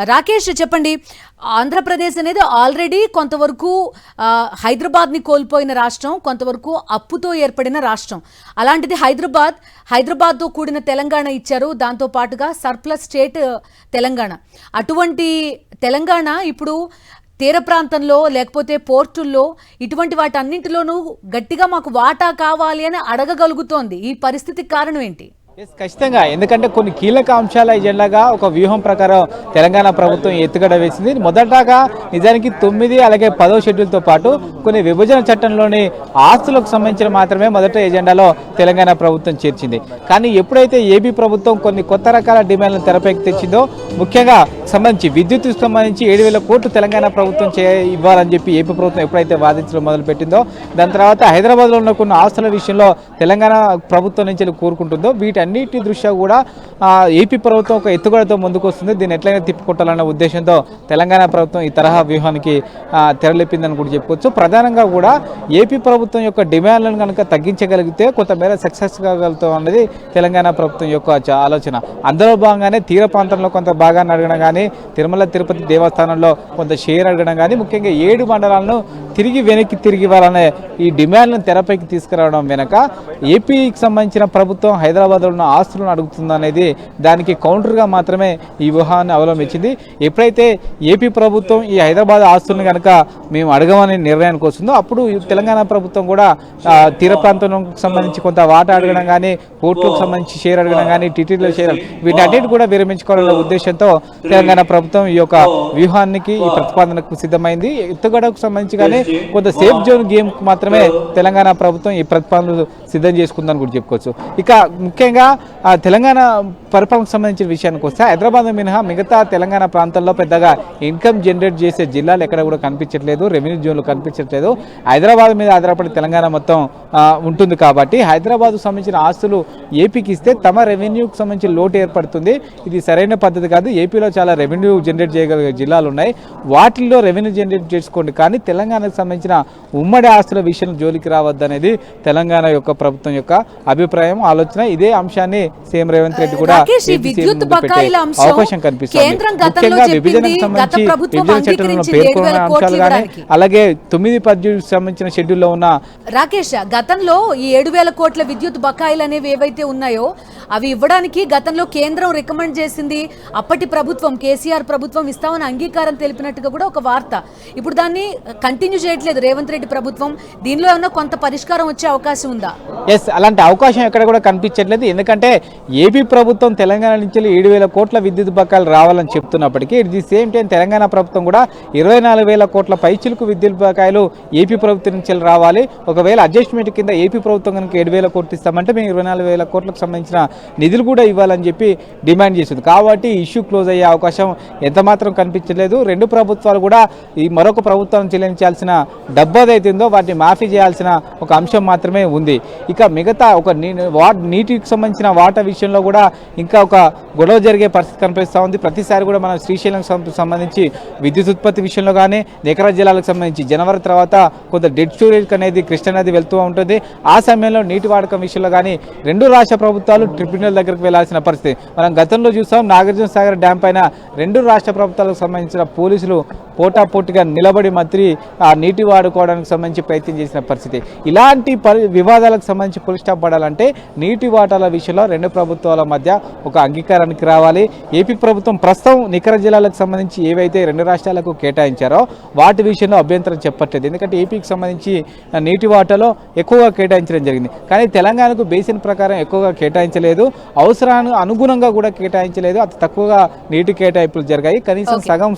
రాకేష్ చెప్పండి, ఆంధ్రప్రదేశ్ అనేది ఆల్రెడీ కొంతవరకు హైదరాబాద్ని కోల్పోయిన రాష్ట్రం, కొంతవరకు అప్పుతో ఏర్పడిన రాష్ట్రం. అలాంటిది హైదరాబాద్తో కూడిన తెలంగాణ ఇచ్చారు, దాంతో పాటుగా సర్ప్లస్ స్టేట్ తెలంగాణ. అటువంటి తెలంగాణ ఇప్పుడు తీర ప్రాంతంలో లేకపోతే పోర్టుల్లో ఇటువంటి వాటన్నింటిలోనూ గట్టిగా మాకు వాటా కావాలి అని అడగగలుగుతోంది. ఈ పరిస్థితికి కారణం ఏంటి? ఖచ్చితంగా, ఎందుకంటే కొన్ని కీలక అంశాల ఎజెండాగా ఒక వ్యూహం ప్రకారం తెలంగాణ ప్రభుత్వం ఎత్తుగడ వేసింది. మొదటగా నిజానికి 9 అలాగే 10వ షెడ్యూల్తో పాటు కొన్ని విభజన చట్టంలోని ఆస్తులకు సంబంధించిన మాత్రమే మొదట ఎజెండాలో తెలంగాణ ప్రభుత్వం చేర్చింది. కానీ ఎప్పుడైతే ఏపీ ప్రభుత్వం కొన్ని కొత్త రకాల డిమాండ్లను తెరపైకి తెచ్చిందో, ముఖ్యంగా సంబంధించి విద్యుత్కు సంబంధించి 7,000 కోట్లు తెలంగాణ ప్రభుత్వం ఇవ్వాలని చెప్పి ఏపీ ప్రభుత్వం ఎప్పుడైతే వాదించడం మొదలుపెట్టిందో, దాని తర్వాత హైదరాబాద్లో ఉన్న కొన్ని ఆస్తుల విషయంలో తెలంగాణ ప్రభుత్వం నుంచి కోరుకుంటుందో, వీటన్నిటి దృష్ట్యా కూడా ఏపీ ప్రభుత్వం ఒక ఎత్తుగడతో ముందుకు వస్తుంది. దీన్ని ఎట్లయినా తిప్పుకొట్టాలన్న ఉద్దేశంతో తెలంగాణ ప్రభుత్వం ఈ తరహా వ్యూహానికి తెరలేపిందని కూడా చెప్పుకోవచ్చు. ప్రధానంగా కూడా ఏపీ ప్రభుత్వం యొక్క డిమాండ్లను కనుక తగ్గించగలిగితే కొంతమేర సక్సెస్ కాగలుగుతాం అన్నది తెలంగాణ ప్రభుత్వం యొక్క ఆలోచన. అందులో భాగంగానే తీర ప్రాంతంలో కొంత భాగాన్ని అడగడం కానీ, తిరుమల తిరుపతి దేవస్థానంలో కొంత షేర్ అడగడం కానీ, ముఖ్యంగా 7 మండలాలను వెనక్కి తిరిగి ఇవ్వాలనే ఈ డిమాండ్లను తెరపైకి తీసుకురావడం వెనక ఏపీకి సంబంధించిన ప్రభుత్వం హైదరాబాద్లో ఉన్న ఆస్తులను అడుగుతుందనేది దానికి కౌంటర్గా మాత్రమే ఈ వ్యూహాన్ని అవలంబించింది. ఎప్పుడైతే ఏపీ ప్రభుత్వం ఈ హైదరాబాద్ ఆస్తులను కనుక మేము అడగమని నిర్ణయానికి వస్తుందో, అప్పుడు తెలంగాణ ప్రభుత్వం కూడా తీర ప్రాంతానికి సంబంధించి కొంత వాటా అడగడం కానీ, పోర్టులకు సంబంధించి షేర్ అడగడం కానీ, టీటీడీలో షేర్, వీటన్నిటి కూడా విరమించుకోవాలనే ఉద్దేశంతో తెలంగాణ ప్రభుత్వం ఈ యొక్క వ్యూహానికి, ఈ ప్రతిపాదనకు సిద్ధమైంది. ఎత్తుగడకు సంబంధించి కానీ కొంత సేఫ్ జోన్ గేమ్ మాత్రమే తెలంగాణ ప్రభుత్వం ఈ ప్రతిపాదనలు సిద్ధం చేసుకుందని కూడా చెప్పుకోవచ్చు. ఇక ముఖ్యంగా తెలంగాణ పరిపాలనకు సంబంధించిన విషయానికి వస్తే, హైదరాబాద్ మినహా మిగతా తెలంగాణ ప్రాంతాల్లో పెద్దగా ఇన్కమ్ జనరేట్ చేసే జిల్లాలు ఎక్కడ కూడా కనిపించట్లేదు, రెవెన్యూ జోన్లు కనిపించట్లేదు. హైదరాబాద్ మీద ఆధారపడి తెలంగాణ మొత్తం ఉంటుంది కాబట్టి హైదరాబాద్కు సంబంధించిన ఆస్తులు ఏపీకి ఇస్తే తమ రెవెన్యూకి సంబంధించిన లోటు ఏర్పడుతుంది. ఇది సరైన పద్ధతి కాదు. ఏపీలో చాలా రెవెన్యూ జనరేట్ చేయగలిగే జిల్లాలు ఉన్నాయి, వాటిల్లో రెవెన్యూ జనరేట్ చేసుకోండి, కానీ తెలంగాణకు సంబంధించిన ఉమ్మడి ఆస్తుల విషయం జోలికి రావద్దనేది తెలంగాణ యొక్క ప్రభుత్వం యొక్క అభిప్రాయం, ఆలోచన. ఇదే అంశాన్ని సీఎం రేవంత్ రెడ్డి కూడా అవకాశం కనిపిస్తుంది. ముఖ్యంగా విభజనకు సంబంధించి విభజన చట్టంలో పేర్కొన్న అంశాలు కానీ, అలాగే 9-10 సంబంధించిన షెడ్యూల్లో ఉన్న రాకేష్, గతంలో ఈ 7,000 కోట్ల విద్యుత్ బకాయిలు అనేవి ఏవైతే ఉన్నాయో అవి ఇవ్వడానికి గతంలో కేంద్రం రికమెండ్ చేసింది. అప్పటి ప్రభుత్వం, కేసీఆర్ ప్రభుత్వం ఇస్తామని అంగీకారం తెలిపినట్టుగా కూడా ఒక వార్త. ఇప్పుడు దాన్ని కంటిన్యూ చేయట్లేదు రేవంత్ రెడ్డి ప్రభుత్వం. దీనిలో ఏమన్నా కొంత పరిష్కారం వచ్చే అవకాశం ఉందా? అలాంటి అవకాశం ఎక్కడ కూడా కనిపించట్లేదు. ఎందుకంటే ఏపీ ప్రభుత్వం తెలంగాణ నుంచి 7,000 కోట్ల విద్యుత్ బకాయిలు రావాలని చెప్తున్నప్పటికీ, at the same time Telangana ప్రభుత్వం కూడా 24,000 కోట్ల పైచిలకు విద్యుత్ బకాయిలు ఏపీ ప్రభుత్వం నుంచి రావాలి. ఒకవేళ అడ్జస్ట్మెంట్ కింద ఏపీ ప్రభుత్వం కనుక 7,000 కోట్లు ఇస్తామంటే మేము 24,000 కోట్లకు సంబంధించిన నిధులు కూడా ఇవ్వాలని చెప్పి డిమాండ్ చేసింది. కాబట్టి ఇష్యూ క్లోజ్ అయ్యే అవకాశం ఎంత మాత్రం కనిపించలేదు. రెండు ప్రభుత్వాలు కూడా ఈ మరొక ప్రభుత్వం చెల్లించాల్సిన డబ్బు ఏదైతుందో వాటిని మాఫీ చేయాల్సిన ఒక అంశం మాత్రమే ఉంది. ఇక మిగతా ఒక నీటికి సంబంధించిన వాటర్ విషయంలో కూడా ఇంకా ఒక గొడవ జరిగే పరిస్థితి కనిపిస్తూ ఉంది. ప్రతిసారి కూడా మనం శ్రీశైలం సంబంధించి విద్యుత్ ఉత్పత్తి విషయంలో కానీ, నికర జిల్లాలకు సంబంధించి జనవరి తర్వాత కొంత డెడ్ స్టోరేజ్ అనేది కృష్ణానది వెళ్తూ ఉంటుంది. ఆ సమయంలో నీటి వాడకం విషయంలో కానీ రెండు రాష్ట్ర ప్రభుత్వాలు ట్రిబ్యునల్ దగ్గరకు వెళ్లాల్సిన పరిస్థితి మనం గతంలో చూసాం. నాగార్జున సాగర్ డ్యాం పైన రెండు రాష్ట్ర ప్రభుత్వాలకు సంబంధించిన పోలీసులు పోటాపోటీగా నిలబడి మంత్రి ఆ నీటి వాడుకోవడానికి సంబంధించి ప్రయత్నం చేసిన పరిస్థితి. ఇలాంటి వివాదాలకు సంబంధించి పులి స్టాప్ పడాలంటే నీటి వాటాల విషయంలో రెండు ప్రభుత్వాల మధ్య ఒక అంగీకారానికి రావాలి. ఏపీ ప్రభుత్వం ప్రస్తుతం నికర జిల్లాలకు సంబంధించి ఏవైతే రెండు రాష్ట్రాలకు కేటాయించారో వాటి విషయంలో అభ్యంతరం చెప్పట్లేదు. ఎందుకంటే ఏపీకి సంబంధించి నీటి వాటాలో ఎక్కువగా కేటాయించడం జరిగింది, కానీ తెలంగాణకు బేసిన్ ప్రకారం ఎక్కువగా కేటాయించలేదు, అవసరానికి అనుగుణంగా కూడా కేటాయించలేదు. అతి తక్కువగా నీటి కేటాయింపులు జరిగాయి. కనీసం సగం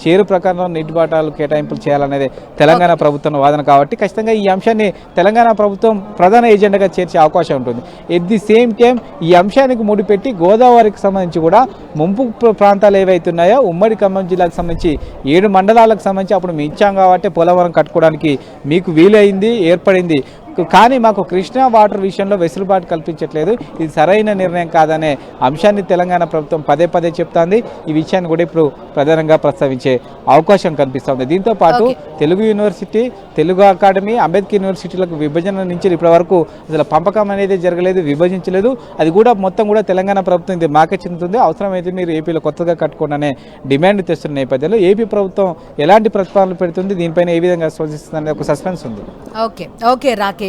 షేరు ప్రకారం నీటి వాటాలు కేటాయింపులు చేయాలనేది తెలంగాణ ప్రభుత్వం వాదన. కాబట్టి ఖచ్చితంగా ఈ అంశాన్ని తెలంగాణ ప్రభుత్వం ప్రధాన ఎజెండాగా చేర్చే అవకాశం ఉంటుంది. ఎట్ ది సేమ్ టైం ఈ అంశానికి ముడిపెట్టి గోదావరికి సంబంధించి కూడా ముంపు ప్రాంతాలు ఏవైతే ఉన్నాయో ఉమ్మడి ఖమ్మం జిల్లాకు సంబంధించి 7 మండలాలకు సంబంధించి అప్పుడు మేము ఇచ్చాం కాబట్టి పోలవరం కట్టుకోవడానికి మీకు వీలైంది, ఏర్పడింది. కానీ మాకు కృష్ణా వాటర్ విషయంలో వెసులుబాటు కల్పించట్లేదు, ఇది సరైన నిర్ణయం కాదనే అంశాన్ని తెలంగాణ ప్రభుత్వం పదే పదే చెప్తాంది. ఈ విషయాన్ని కూడా ఇప్పుడు ప్రధానంగా ప్రస్తావించే అవకాశం కనిపిస్తుంది. దీంతో పాటు తెలుగు యూనివర్సిటీ, తెలుగు అకాడమీ, అంబేద్కర్ యూనివర్సిటీలకు విభజన నుంచి ఇప్పటి వరకు అసలు పంపకం అనేది జరగలేదు, విభజించలేదు. అది కూడా మొత్తం కూడా తెలంగాణ ప్రభుత్వం ఇది మాకే చెందుతుంది, అవసరమైతే మీరు ఏపీలో కొత్తగా కట్టుకోండి అనే డిమాండ్ తెస్తున్న నేపథ్యంలో ఏపీ ప్రభుత్వం ఎలాంటి ప్రతిపాదనలు పెడుతుంది, దీనిపైన ఏ విధంగా స్పందిస్తుంది అనే ఒక సస్పెన్స్ ఉంది. Okay okay Rakesh.